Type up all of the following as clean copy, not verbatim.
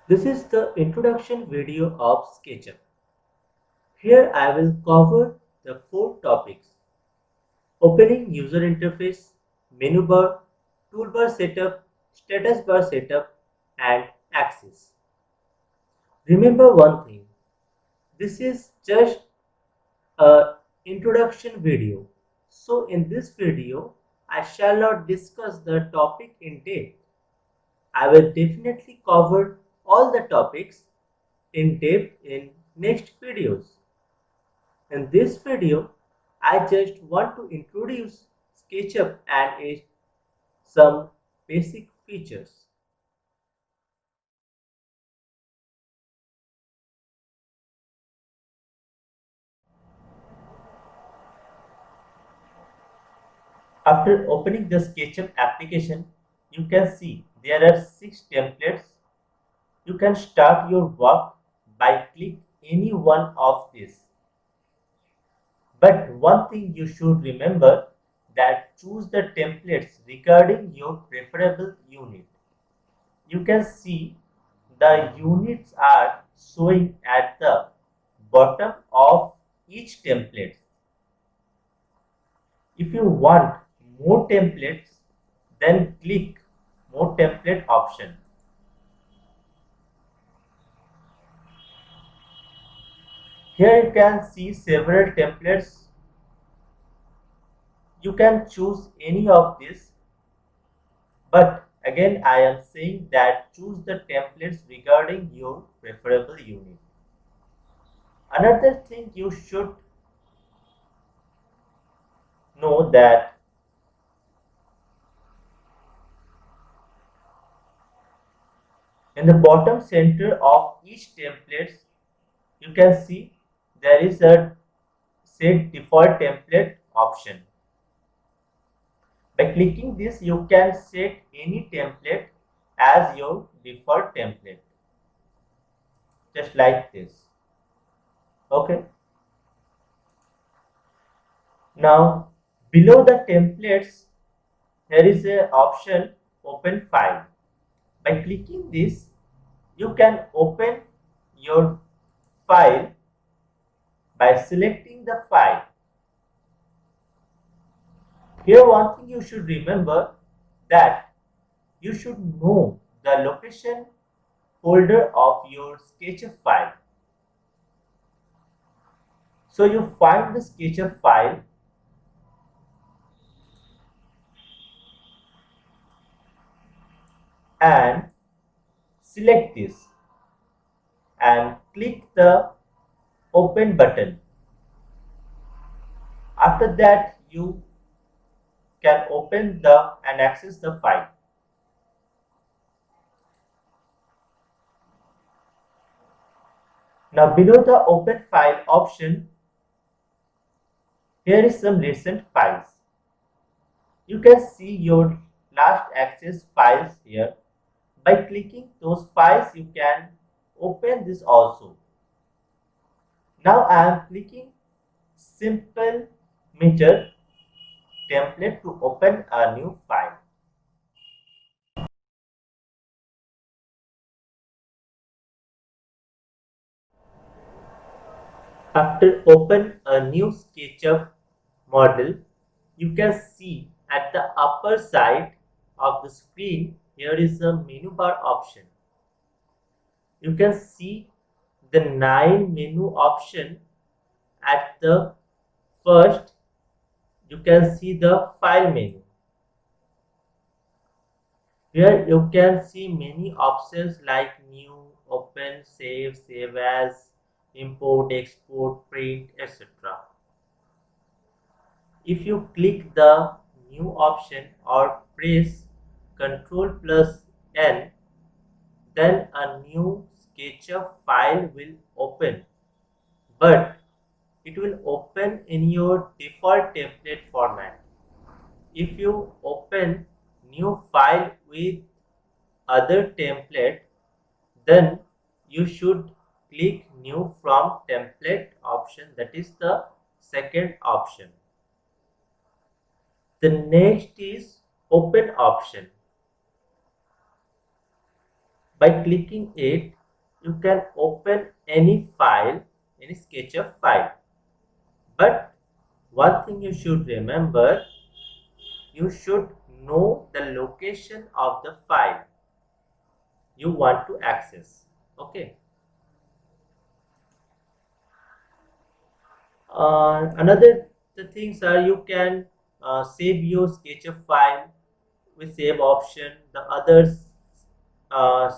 This is the introduction video of SketchUp. Here I will cover the four topics: opening user interface, menu bar, toolbar setup, status bar setup, and axis. Remember one thing, this is just a introduction video. So in this video, I shall not discuss the topic in depth. I will definitely cover all the topics in depth in next videos. In this video, I just want to introduce SketchUp and some basic features. After opening the SketchUp application, you can see there are 6 templates. You can start your work by click any one of these. But one thing you should remember, that choose the templates regarding your preferable unit. You can see the units are showing at the bottom of each template. If you want more templates, then click more template option. Here you can see several templates. You can choose any of these, but again I am saying that choose the templates regarding your preferable unit. Another thing you should know that in the bottom center of each template, you can see there is a set default template option. By clicking this, you can set any template as your default template, just like this. Okay. Now, below the templates, there is a option open file. By clicking this, you can open your file by selecting the file. Here one thing you should remember, that you should know the location folder of your SketchUp file. So you find the SketchUp file and select this and click the open button. After that, you can open and access the file. Now below the open file option, here is some recent files. You can see your last access files here. By clicking those files, you can open this also. Now I am clicking simple meter template to open a new file. After open a new SketchUp model, you can see at the upper side of the screen, here is a menu bar option. You can see the 9 menu option. At the first, you can see the file menu. Here you can see many options like new, open, save as, import, export, print, etc. If you click the new option or press Ctrl plus N, then a new SketchUp file will open, but it will open in your default template format. If you open new file with other template, then you should click new from template option, that is the second option. The next is open option. By clicking it, you can open any file, any SketchUp file. But one thing you should remember, you should know the location of the file you want to access. Okay. Another the things are you can save your SketchUp file with save option. The others,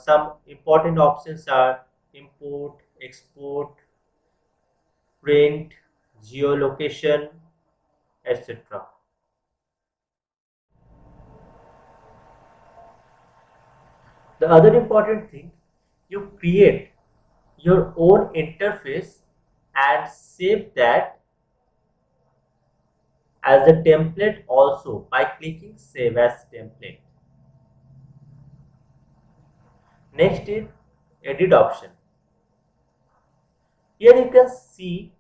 some important options are import, export, print, geolocation, etc. The other important thing, you create your own interface and save that as a template also by clicking save as template. Next is edit option. Here you can see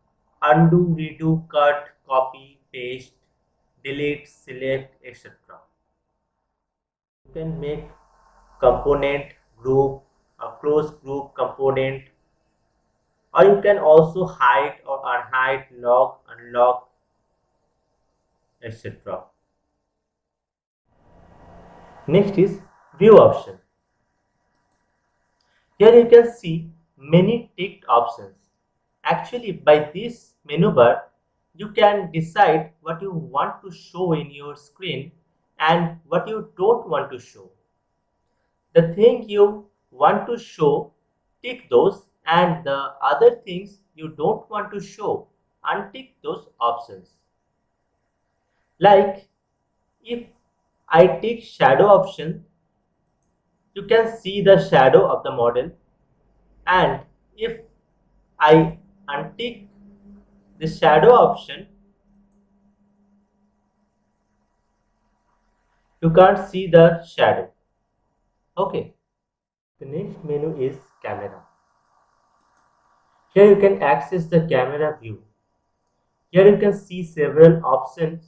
undo, redo, cut, copy, paste, delete, select, etc. You can make component, group, a close group component, or you can also hide or unhide, lock, unlock, etc. Next is view option. Here you can see many ticked options. Actually, by this menu bar, you can decide what you want to show in your screen and what you don't want to show. The thing you want to show, tick those, and the other things you don't want to show, untick those options. Like if I tick shadow option, you can see the shadow of the model, and if I untick the shadow option, you can't see the shadow. Okay. The next menu is camera. Here you can access the camera view. Here you can see several options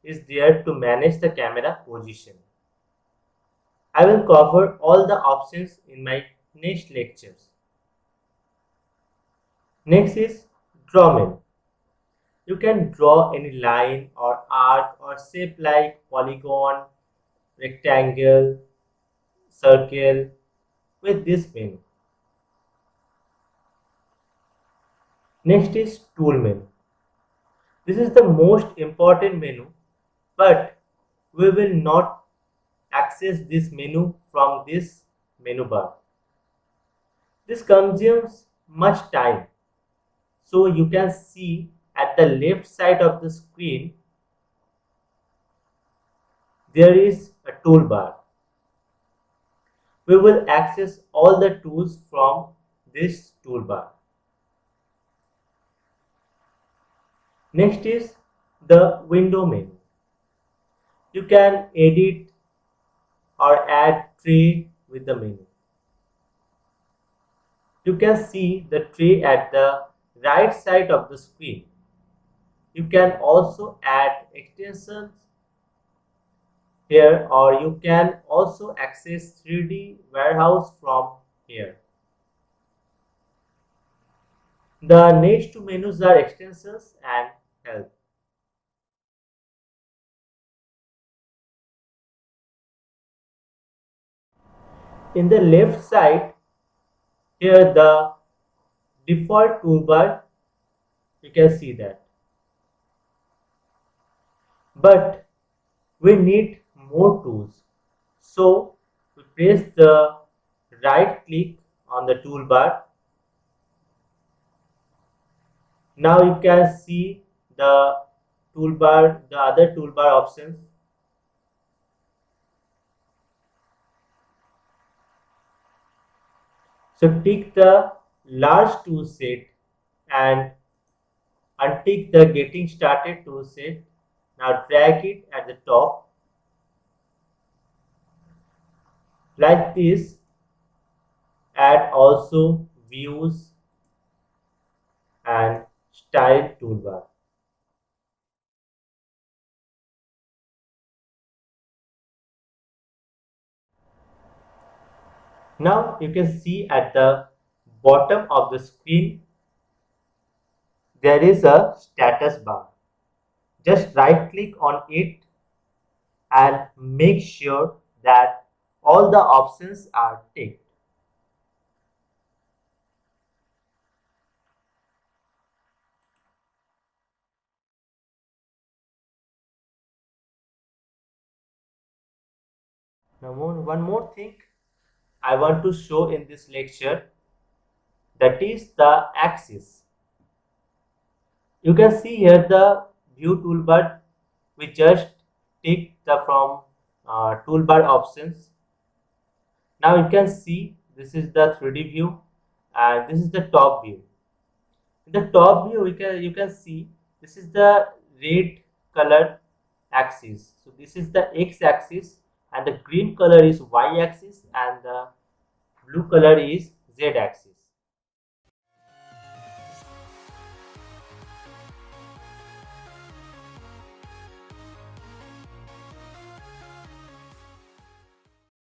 is there to manage the camera position. I will cover all the options in my next lectures. Next is draw menu. You can draw any line or arc or shape like polygon, rectangle, circle with this menu. Next is tool menu. This is the most important menu, but we will not access this menu from this menu bar. This consumes much time. So you can see at the left side of the screen, there is a toolbar. We will access all the tools from this toolbar. Next is the window menu. You can edit or add tray with the menu. You can see the tray at the right side of the screen. You can also add extensions here, or you can also access 3D warehouse from here. The next two menus are extensions and help. In the left side, here the default toolbar, you can see that. But we need more tools. So we press the right click on the toolbar. Now you can see the toolbar, the other toolbar options. So tick the large tool set and untick the getting started tool set. Now drag it at the top like this. Add also views and style toolbar. Now you can see at the bottom of the screen there is a status bar. Just right click on it and make sure that all the options are ticked. Now one more thing I want to show in this lecture, that is the axis. You can see here the view toolbar. We just tick the from toolbar options. Now you can see this is the 3D view and this is the top view. In the top view you can see this is the red color axis. So this is the x axis and the green color is y axis and the blue color is z axis.